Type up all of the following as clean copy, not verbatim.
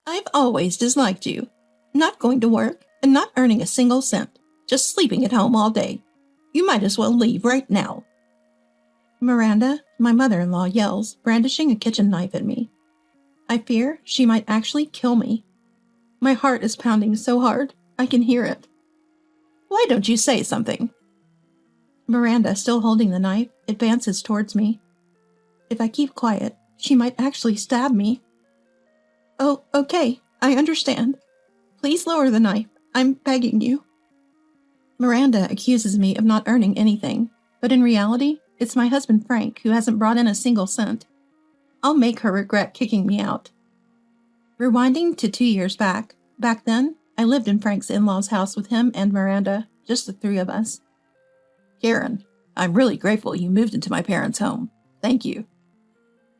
I've always disliked you. Not going to work and not earning a single cent. Just sleeping at home all day. You might as well leave right now. Miranda, my mother-in-law, yells, brandishing a kitchen knife at me. I fear she might actually kill me. My heart is pounding so hard, I can hear it. Why don't you say something? Miranda, still holding the knife, advances towards me. If I keep quiet, she might actually stab me. Oh, okay, I understand. Please lower the knife. I'm begging you. Miranda accuses me of not earning anything, but in reality, it's my husband Frank who hasn't brought in a single cent. I'll make her regret kicking me out. Rewinding to 2 years back then, I lived in Frank's in-laws' house with him and Miranda, just the three of us. Karen, I'm really grateful you moved into my parents' home. Thank you,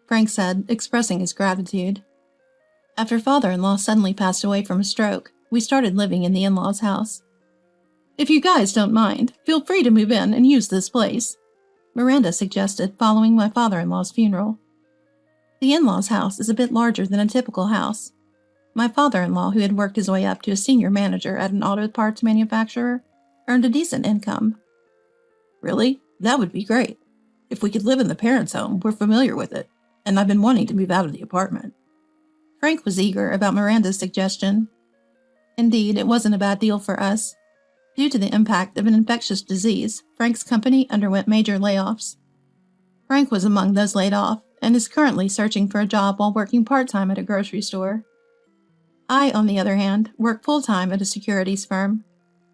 Frank said, expressing his gratitude. After father-in-law suddenly passed away from a stroke, we started living in the in-laws' house. If you guys don't mind, feel free to move in and use this place, Miranda suggested following my father-in-law's funeral. The in-laws' house is a bit larger than a typical house. My father-in-law, who had worked his way up to a senior manager at an auto parts manufacturer, earned a decent income. Really? That would be great. If we could live in the parents' home, we're familiar with it, and I've been wanting to move out of the apartment. Frank was eager about Miranda's suggestion. Indeed, it wasn't a bad deal for us. Due to the impact of an infectious disease, Frank's company underwent major layoffs. Frank was among those laid off and is currently searching for a job while working part-time at a grocery store. I, on the other hand, work full-time at a securities firm,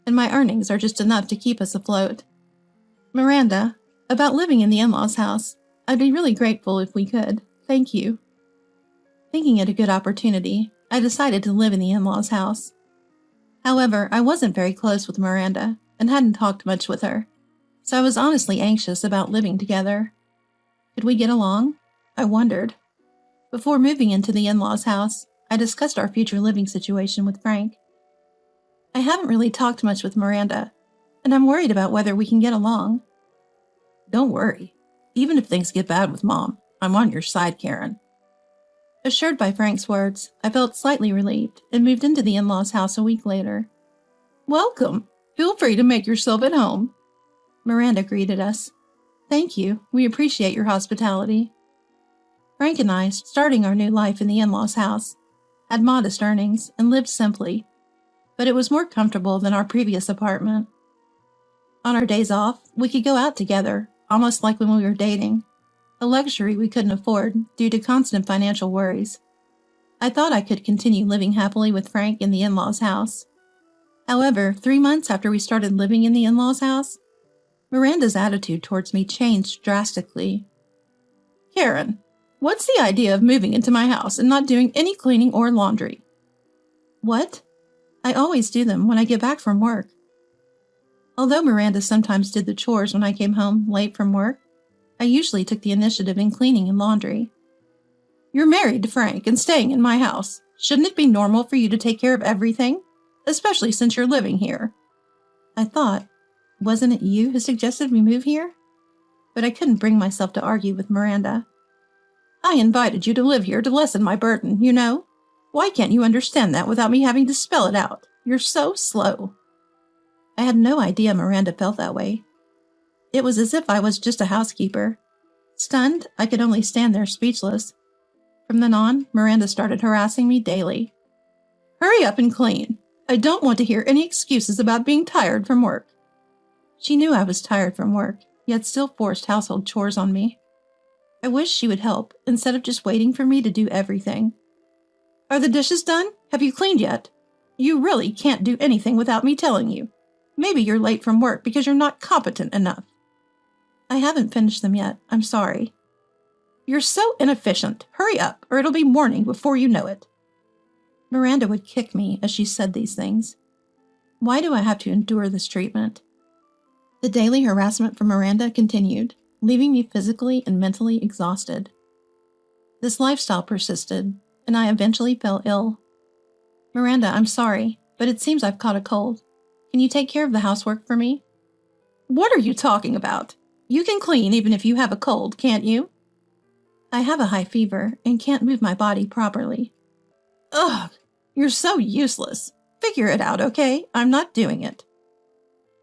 and my earnings are just enough to keep us afloat. Miranda, about living in the in-laws' house, I'd be really grateful if we could. Thank you. Thinking it a good opportunity, I decided to live in the in-laws' house. However, I wasn't very close with Miranda and hadn't talked much with her, so I was honestly anxious about living together. Could we get along? I wondered. Before moving into the in-laws' house, I discussed our future living situation with Frank. I haven't really talked much with Miranda, and I'm worried about whether we can get along. Don't worry. Even if things get bad with Mom, I'm on your side, Karen. Assured by Frank's words, I felt slightly relieved and moved into the in-laws' house a week later. Welcome. Feel free to make yourself at home, Miranda greeted us. Thank you. We appreciate your hospitality. Frank and I, starting our new life in the in-laws' house, had modest earnings and lived simply, but it was more comfortable than our previous apartment. On our days off, we could go out together, almost like when we were dating, a luxury we couldn't afford due to constant financial worries. I thought I could continue living happily with Frank in the in-laws' house. However, 3 months after we started living in the in-laws' house, Miranda's attitude towards me changed drastically. Karen, what's the idea of moving into my house and not doing any cleaning or laundry? What? I always do them when I get back from work. Although Miranda sometimes did the chores when I came home late from work, I usually took the initiative in cleaning and laundry. You're married to Frank and staying in my house. Shouldn't it be normal for you to take care of everything? Especially since you're living here. I thought, wasn't it you who suggested we move here? But I couldn't bring myself to argue with Miranda. I invited you to live here to lessen my burden, you know. Why can't you understand that without me having to spell it out? You're so slow. I had no idea Miranda felt that way. It was as if I was just a housekeeper. Stunned, I could only stand there speechless. From then on, Miranda started harassing me daily. Hurry up and clean. I don't want to hear any excuses about being tired from work. She knew I was tired from work, yet still forced household chores on me. I wished she would help, instead of just waiting for me to do everything. Are the dishes done? Have you cleaned yet? You really can't do anything without me telling you. Maybe you're late from work because you're not competent enough. I haven't finished them yet. I'm sorry. You're so inefficient. Hurry up, or it'll be morning before you know it. Miranda would kick me as she said these things. Why do I have to endure this treatment? The daily harassment from Miranda continued, leaving me physically and mentally exhausted. This lifestyle persisted, and I eventually fell ill. Miranda, I'm sorry, but it seems I've caught a cold. Can you take care of the housework for me? What are you talking about? You can clean even if you have a cold, can't you? I have a high fever and can't move my body properly. Ugh, you're so useless. Figure it out, okay? I'm not doing it.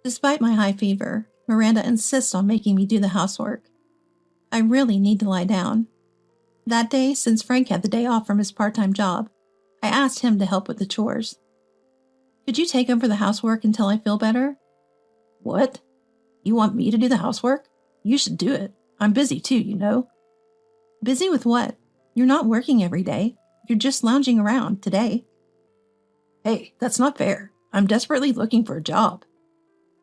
Despite my high fever, Miranda insists on making me do the housework. I really need to lie down. That day, since Frank had the day off from his part-time job, I asked him to help with the chores. Could you take over the housework until I feel better? What? You want me to do the housework? You should do it. I'm busy too, you know. Busy with what? You're not working every day. You're just lounging around today. Hey, that's not fair. I'm desperately looking for a job.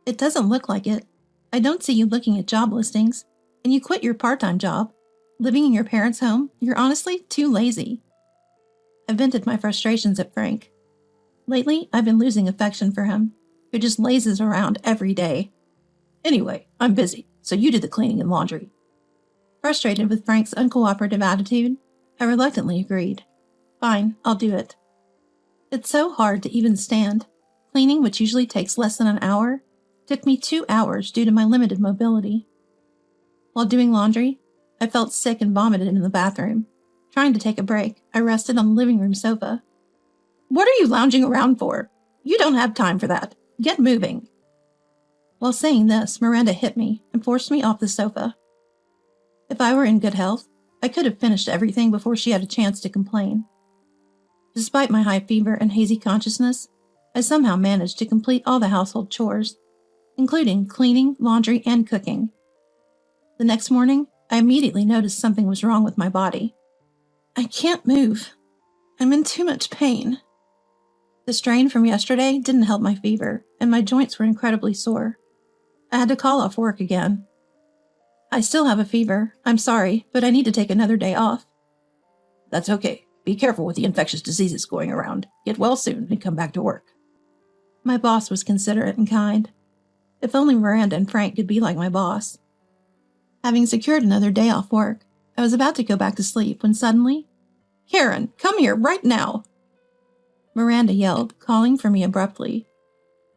It doesn't look like it. I don't see you looking at job listings. And you quit your part-time job. Living in your parents' home, you're honestly too lazy. I vented my frustrations at Frank. Lately, I've been losing affection for him, who just lazes around every day. Anyway, I'm busy, so you do the cleaning and laundry. Frustrated with Frank's uncooperative attitude, I reluctantly agreed. Fine, I'll do it. It's so hard to even stand. Cleaning, which usually takes less than an hour, took me 2 hours due to my limited mobility. While doing laundry, I felt sick and vomited in the bathroom. Trying to take a break, I rested on the living room sofa. What are you lounging around for? You don't have time for that. Get moving. While saying this, Miranda hit me and forced me off the sofa. If I were in good health, I could have finished everything before she had a chance to complain. Despite my high fever and hazy consciousness, I somehow managed to complete all the household chores, including cleaning, laundry, and cooking. The next morning, I immediately noticed something was wrong with my body. I can't move. I'm in too much pain. The strain from yesterday didn't help my fever, and my joints were incredibly sore. I had to call off work again. I still have a fever. I'm sorry, but I need to take another day off. That's okay. Be careful with the infectious diseases going around. Get well soon and come back to work. My boss was considerate and kind. If only Miranda and Frank could be like my boss. Having secured another day off work, I was about to go back to sleep when suddenly, Karen, come here right now! Miranda yelled, calling for me abruptly.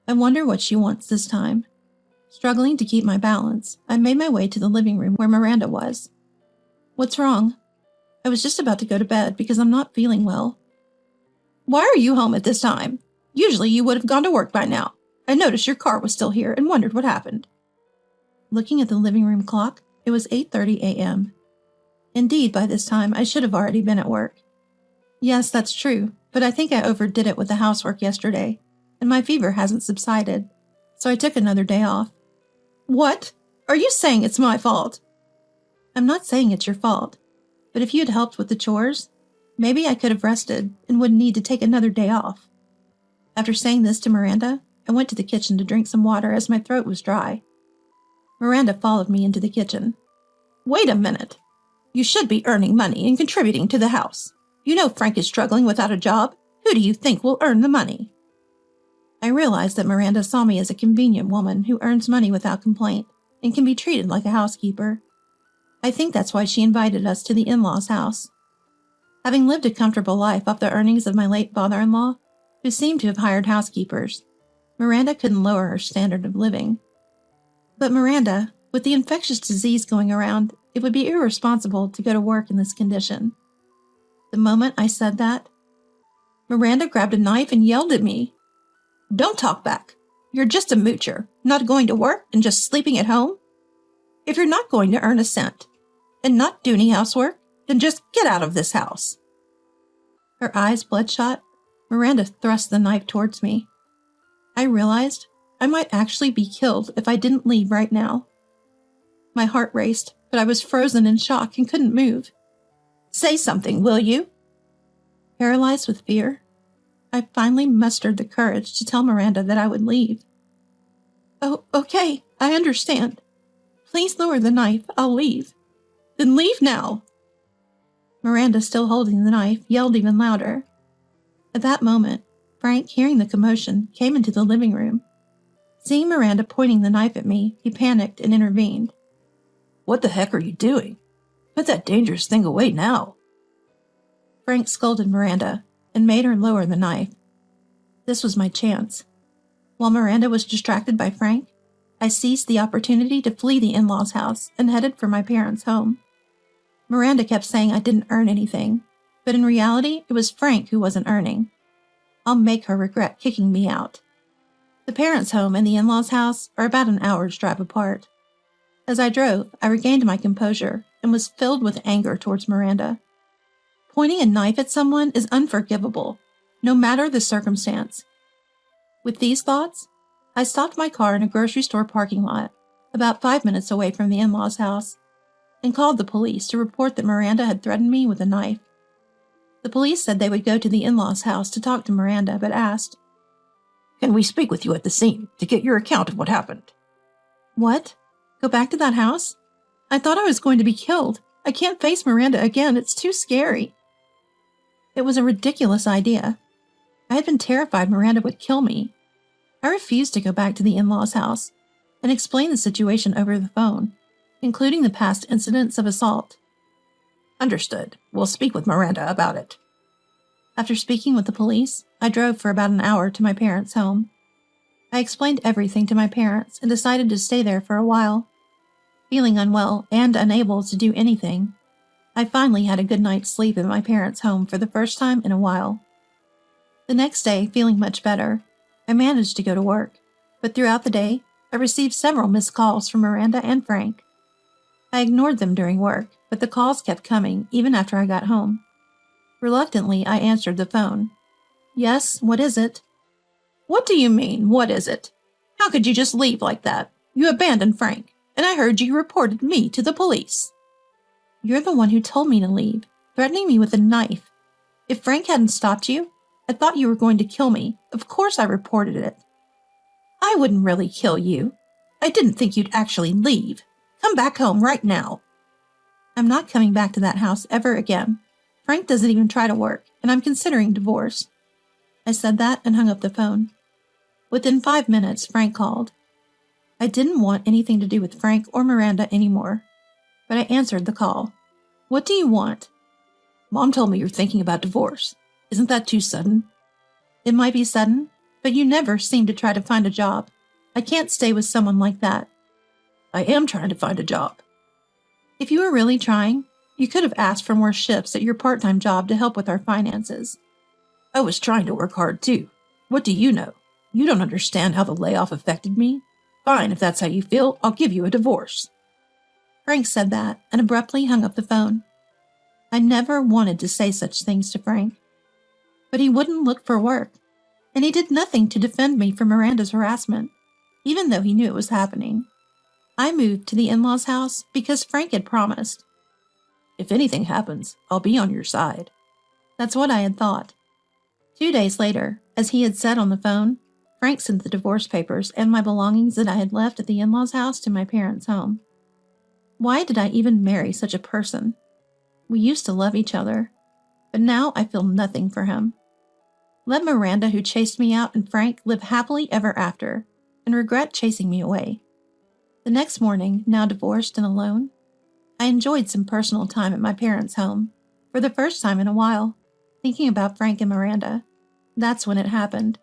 I wonder what she wants this time. Struggling to keep my balance, I made my way to the living room where Miranda was. What's wrong? I was just about to go to bed because I'm not feeling well. Why are you home at this time? Usually you would have gone to work by now. I noticed your car was still here and wondered what happened. Looking at the living room clock, it was 8:30 a.m. Indeed, by this time, I should have already been at work. Yes, that's true, but I think I overdid it with the housework yesterday, and my fever hasn't subsided, so I took another day off. What? Are you saying it's my fault? I'm not saying it's your fault, but if you had helped with the chores, maybe I could have rested and wouldn't need to take another day off. After saying this to Miranda, I went to the kitchen to drink some water as my throat was dry. Miranda followed me into the kitchen. Wait a minute. You should be earning money and contributing to the house. You know Frank is struggling without a job. Who do you think will earn the money? I realized that Miranda saw me as a convenient woman who earns money without complaint and can be treated like a housekeeper. I think that's why she invited us to the in-laws' house. Having lived a comfortable life off the earnings of my late father-in-law, who seemed to have hired housekeepers, Miranda couldn't lower her standard of living. But Miranda, with the infectious disease going around, it would be irresponsible to go to work in this condition. The moment I said that, Miranda grabbed a knife and yelled at me. Don't talk back. You're just a moocher, not going to work and just sleeping at home. If you're not going to earn a cent and not do any housework, then just get out of this house. Her eyes bloodshot, Miranda thrust the knife towards me. I realized I might actually be killed if I didn't leave right now. My heart raced, but I was frozen in shock and couldn't move. Say something, will you? Paralyzed with fear, I finally mustered the courage to tell Miranda that I would leave. Oh, okay, I understand. Please lower the knife, I'll leave. Then leave now. Miranda, still holding the knife, yelled even louder. At that moment, Frank, hearing the commotion, came into the living room. Seeing Miranda pointing the knife at me, he panicked and intervened. What the heck are you doing? Put that dangerous thing away now. Frank scolded Miranda and made her lower the knife. This was my chance. While Miranda was distracted by Frank, I seized the opportunity to flee the in-laws' house and headed for my parents' home. Miranda kept saying I didn't earn anything, But in reality, it was Frank who wasn't earning. I'll make her regret kicking me out. The parents' home and the in-laws' house are about an hour's drive apart. As I drove, I regained my composure and was filled with anger towards Miranda. Pointing a knife at someone is unforgivable, no matter the circumstance. With these thoughts, I stopped my car in a grocery store parking lot, about 5 minutes away from the in-laws' house, and called the police to report that Miranda had threatened me with a knife. The police said they would go to the in-laws' house to talk to Miranda, but asked, "Can we speak with you at the scene to get your account of what happened?" "What? Go back to that house? I thought I was going to be killed. I can't face Miranda again. It's too scary." It was a ridiculous idea. I had been terrified Miranda would kill me. I refused to go back to the in-laws' house and explain the situation over the phone, including the past incidents of assault. "Understood. We'll speak with Miranda about it." After speaking with the police, I drove for about an hour to my parents' home. I explained everything to my parents and decided to stay there for a while. Feeling unwell and unable to do anything, I finally had a good night's sleep in my parents' home for the first time in a while. The next day, feeling much better, I managed to go to work, but throughout the day, I received several missed calls from Miranda and Frank. I ignored them during work, but the calls kept coming even after I got home. Reluctantly, I answered the phone. "Yes, what is it?" "What do you mean, what is it? How could you just leave like that? You abandoned Frank, and I heard you reported me to the police." "You're the one who told me to leave, threatening me with a knife. If Frank hadn't stopped you, I thought you were going to kill me. Of course I reported it." "I wouldn't really kill you. I didn't think you'd actually leave. Come back home right now." "I'm not coming back to that house ever again. Frank doesn't even try to work, and I'm considering divorce." I said that and hung up the phone. Within 5 minutes, Frank called. I didn't want anything to do with Frank or Miranda anymore, but I answered the call. "What do you want?" "Mom told me you're thinking about divorce. Isn't that too sudden?" "It might be sudden, but you never seem to try to find a job. I can't stay with someone like that." "I am trying to find a job." "If you were really trying, you could have asked for more shifts at your part-time job to help with our finances." "I was trying to work hard too. What do you know? You don't understand how the layoff affected me. Fine, if that's how you feel, I'll give you a divorce." Frank said that and abruptly hung up the phone. I never wanted to say such things to Frank. But he wouldn't look for work, and he did nothing to defend me from Miranda's harassment, even though he knew it was happening. I moved to the in-laws' house because Frank had promised. "If anything happens, I'll be on your side." That's what I had thought. 2 days later, as he had said on the phone, Frank sent the divorce papers and my belongings that I had left at the in-laws' house to my parents' home. Why did I even marry such a person? We used to love each other, but now I feel nothing for him. Let Miranda, who chased me out, and Frank live happily ever after, and regret chasing me away. The next morning, now divorced and alone, I enjoyed some personal time at my parents' home, for the first time in a while, thinking about Frank and Miranda. That's when it happened.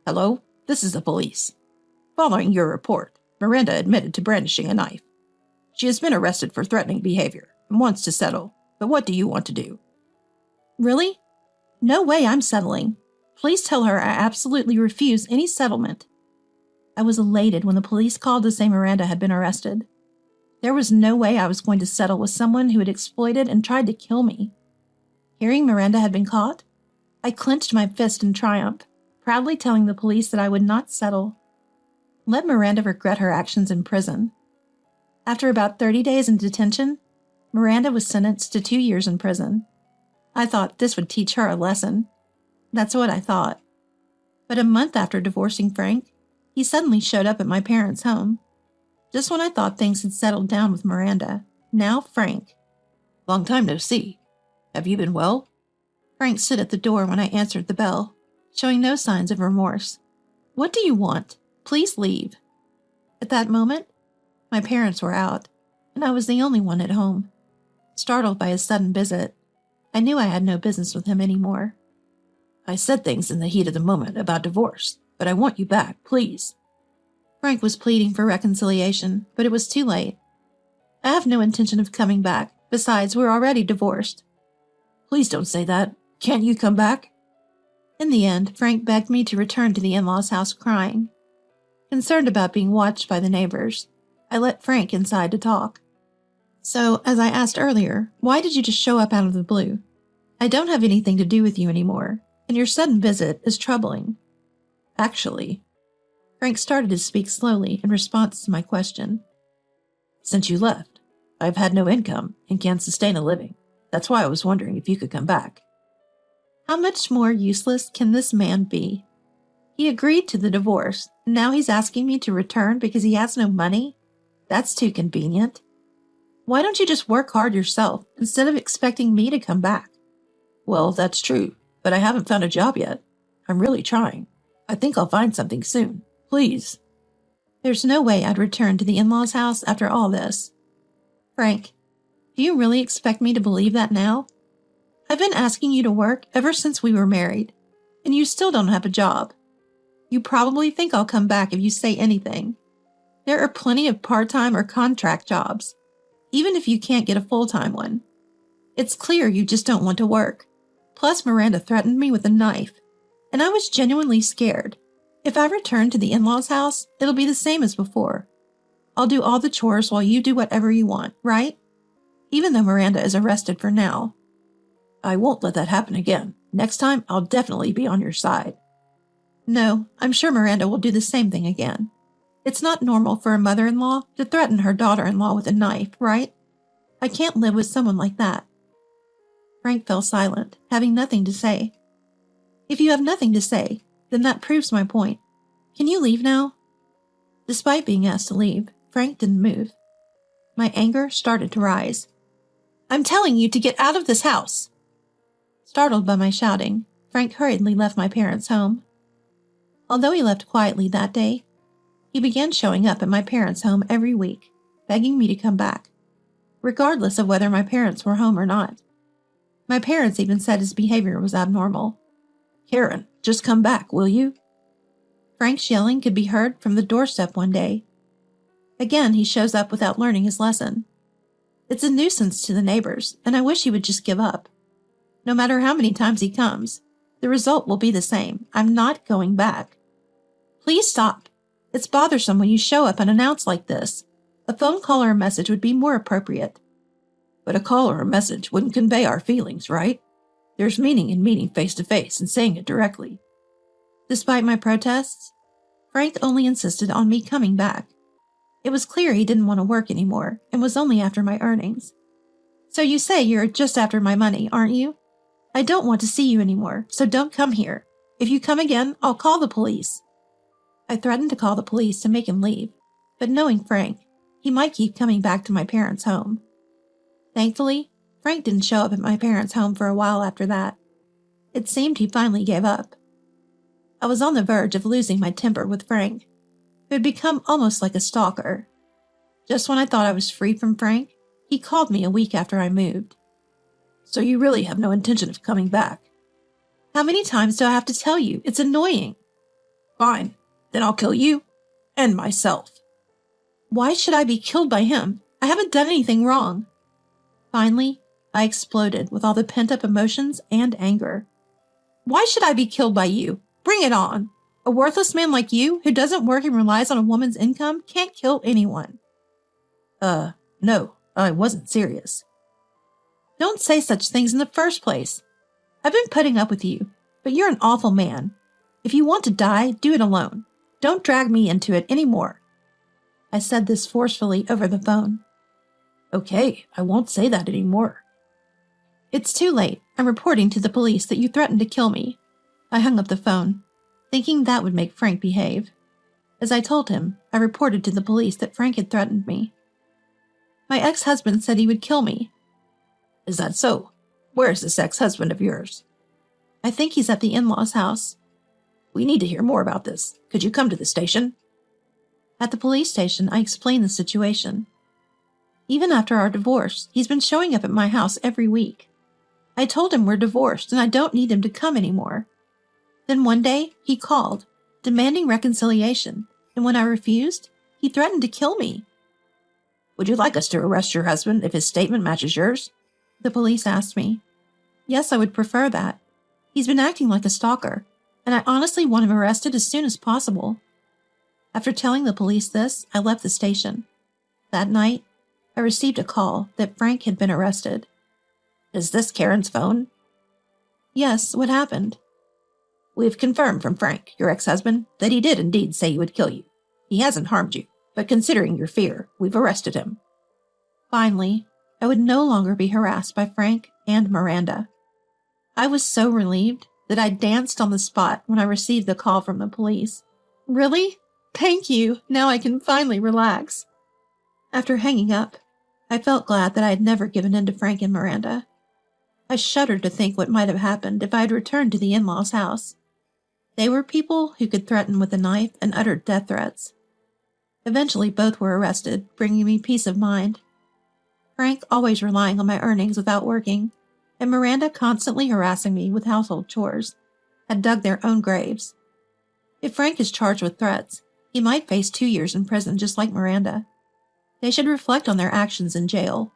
"Hello, this is the police. Following your report, Miranda admitted to brandishing a knife. She has been arrested for threatening behavior and wants to settle, but what do you want to do?" "Really? No way I'm settling. Please tell her I absolutely refuse any settlement." I was elated when the police called to say Miranda had been arrested. There was no way I was going to settle with someone who had exploited and tried to kill me. Hearing Miranda had been caught, I clenched my fist in triumph, proudly telling the police that I would not settle. Let Miranda regret her actions in prison. After about 30 days in detention, Miranda was sentenced to 2 years in prison. I thought this would teach her a lesson. That's what I thought. But a month after divorcing Frank, he suddenly showed up at my parents' home. Just when I thought things had settled down with Miranda, now Frank. "Long time no see. Have you been well?" Frank stood at the door when I answered the bell, showing no signs of remorse. "What do you want? Please leave." At that moment, my parents were out, and I was the only one at home. Startled by his sudden visit, I knew I had no business with him anymore. "I said things in the heat of the moment about divorce, but I want you back, please." Frank was pleading for reconciliation, but it was too late. "I have no intention of coming back. Besides, we're already divorced." Please don't say that. Can't you come back? In the end, Frank begged me to return to the in-laws' house crying. Concerned about being watched by the neighbors, I let Frank inside to talk. So, as I asked earlier, why did you just show up out of the blue? I don't have anything to do with you anymore, and your sudden visit is troubling. Actually, Frank started to speak slowly in response to my question. Since you left, I've had no income and can't sustain a living. That's why I was wondering if you could come back. How much more useless can this man be? He agreed to the divorce, and now he's asking me to return because he has no money? That's too convenient. Why don't you just work hard yourself instead of expecting me to come back? Well, that's true, but I haven't found a job yet. I'm really trying. I think I'll find something soon. Please. There's no way I'd return to the in-laws' house after all this. Frank, do you really expect me to believe that now? I've been asking you to work ever since we were married, and you still don't have a job. You probably think I'll come back if you say anything. There are plenty of part-time or contract jobs, even if you can't get a full-time one. It's clear you just don't want to work. Plus, Miranda threatened me with a knife, and I was genuinely scared. If I return to the in-laws' house, it'll be the same as before. I'll do all the chores while you do whatever you want, right? Even though Miranda is arrested for now. I won't let that happen again. Next time, I'll definitely be on your side. No, I'm sure Miranda will do the same thing again. It's not normal for a mother-in-law to threaten her daughter-in-law with a knife, right? I can't live with someone like that. Frank fell silent, having nothing to say. If you have nothing to say, then that proves my point. Can you leave now? Despite being asked to leave, Frank didn't move. My anger started to rise. I'm telling you to get out of this house! Startled by my shouting, Frank hurriedly left my parents' home. Although he left quietly that day, he began showing up at my parents' home every week, begging me to come back, regardless of whether my parents were home or not. My parents even said his behavior was abnormal. Karen, just come back, will you? Frank's yelling could be heard from the doorstep one day. Again, he shows up without learning his lesson. It's a nuisance to the neighbors, and I wish he would just give up. No matter how many times he comes, the result will be the same. I'm not going back. Please stop. It's bothersome when you show up unannounced like this. A phone call or a message would be more appropriate. But a call or a message wouldn't convey our feelings, right? There's meaning in meeting face to face and saying it directly. Despite my protests, Frank only insisted on me coming back. It was clear he didn't want to work anymore and was only after my earnings. So you say you're just after my money, aren't you? I don't want to see you anymore, so don't come here. If you come again, I'll call the police. I threatened to call the police to make him leave, but knowing Frank, he might keep coming back to my parents' home. Thankfully, Frank didn't show up at my parents' home for a while after that. It seemed he finally gave up. I was on the verge of losing my temper with Frank, who had become almost like a stalker. Just when I thought I was free from Frank, he called me a week after I moved. So you really have no intention of coming back? How many times do I have to tell you? It's annoying. Fine, then I'll kill you and myself. Why should I be killed by him? I haven't done anything wrong. Finally, I exploded with all the pent-up emotions and anger. Why should I be killed by you? Bring it on. A worthless man like you, who doesn't work and relies on a woman's income, can't kill anyone. No, I wasn't serious. Don't say such things in the first place. I've been putting up with you, but you're an awful man. If you want to die, do it alone. Don't drag me into it anymore. I said this forcefully over the phone. Okay, I won't say that anymore. It's too late. I'm reporting to the police that you threatened to kill me. I hung up the phone, thinking that would make Frank behave. As I told him, I reported to the police that Frank had threatened me. My ex-husband said he would kill me. Is that so? Where is this ex-husband of yours? I think he's at the in-laws' house. We need to hear more about this. Could you come to the station? At the police station, I explained the situation. Even after our divorce, he's been showing up at my house every week. I told him we're divorced and I don't need him to come anymore. Then one day, he called, demanding reconciliation, and when I refused, he threatened to kill me. Would you like us to arrest your husband if his statement matches yours? The police asked me. Yes, I would prefer that. He's been acting like a stalker, and I honestly want him arrested as soon as possible. After telling the police this, I left the station. That night, I received a call that Frank had been arrested. Is this Karen's phone? Yes, what happened? We've confirmed from Frank, your ex-husband, that he did indeed say he would kill you. He hasn't harmed you, but considering your fear, we've arrested him. Finally, I would no longer be harassed by Frank and Miranda. I was so relieved that I danced on the spot when I received the call from the police. Really? Thank you. Now I can finally relax. After hanging up, I felt glad that I had never given in to Frank and Miranda. I shuddered to think what might have happened if I had returned to the in-laws' house. They were people who could threaten with a knife and uttered death threats. Eventually, both were arrested, bringing me peace of mind. Frank always relying on my earnings without working, and Miranda constantly harassing me with household chores, had dug their own graves. If Frank is charged with threats, he might face 2 years in prison just like Miranda. They should reflect on their actions in jail.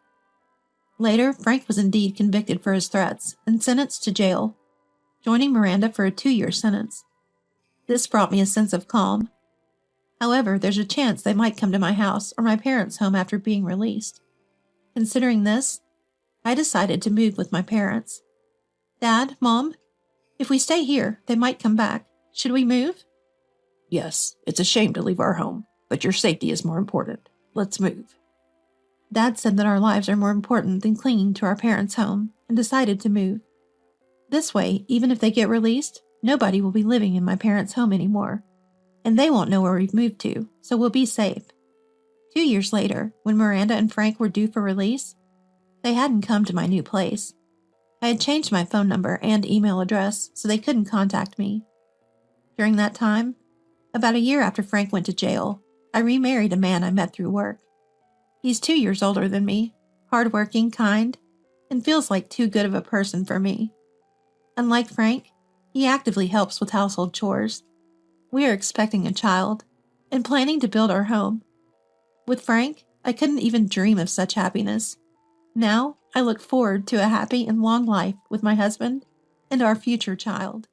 Later, Frank was indeed convicted for his threats and sentenced to jail, joining Miranda for a 2-year sentence. This brought me a sense of calm. However, there's a chance they might come to my house or my parents' home after being released. Considering this, I decided to move with my parents. Dad, Mom, if we stay here, they might come back. Should we move? Yes, it's a shame to leave our home, but your safety is more important. Let's move. Dad said that our lives are more important than clinging to our parents' home and decided to move. This way, even if they get released, nobody will be living in my parents' home anymore, and they won't know where we've moved to, so we'll be safe. 2 years later, when Miranda and Frank were due for release, they hadn't come to my new place. I had changed my phone number and email address so they couldn't contact me. During that time, about a year after Frank went to jail, I remarried a man I met through work. He's 2 years older than me, hardworking, kind, and feels like too good of a person for me. Unlike Frank, he actively helps with household chores. We are expecting a child and planning to build our home. With Frank, I couldn't even dream of such happiness. Now, I look forward to a happy and long life with my husband and our future child.